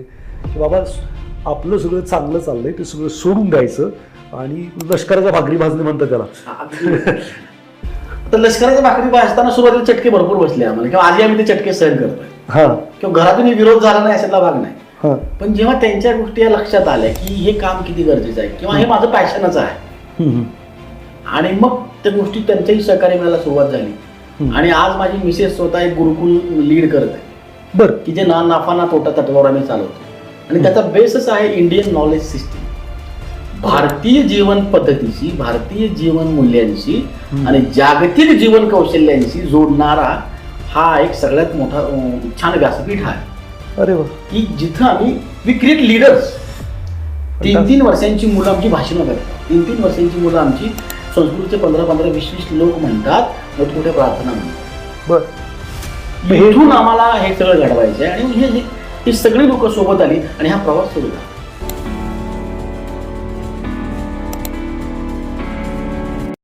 की बाबा आपलं सगळं चांगलं चाललंय ते सगळं सोडून द्यायचं आणि लष्कराच्या भाकरी भाजणे म्हणतात त्याला. तर लष्कराच्या भाकरी भाजताना सुरुवातीला चटके भरपूर बसले आम्हाला, किंवा आधी आम्ही ते चटके सहन करतोय, हा किंवा घरातून विरोध झाला नाही अशातला भाग नाही. हा पण जेव्हा त्यांच्या गोष्टी या लक्षात आल्या की हे काम किती गरजेचं आहे किंवा हे माझं पॅशनच आहे, हम्म, आणि मग त्या गोष्टी त्यांच्याही सहकार्य मिळायला सुरुवात झाली. आणि आज माझी मिसेस स्वतः एक गुरुकुल लीड करत आहे बरं की जे ना नफा ना तोटा तत्वावर आम्ही चालवतो. आणि त्याचा बेसच आहे Indian knowledge system, Bharatiya Jeevan पद्धतीशी, भारतीय जीवन मूल्यांशी आणि जागतिक जीवन कौशल्यांशी जोडणारा हा एक सगळ्यात मोठा छान व्यासपीठ आहे. अरे वा की जिथं आम्ही वी क्रिएट लीडर्स. 3-3 वर्षांची मुलं आमची भाषणं करतात, 3-3 वर्षांची मुलं आमची संस्कृतचे 15-15, 20-20 लोक म्हणतात, मोठमोठ्या प्रार्थना म्हणतात. बरं इथून आम्हाला हे सगळं घडवायचं आहे. आणि ही सगळी लोक सोबत आली आणि हा प्रवास सुरू झाला.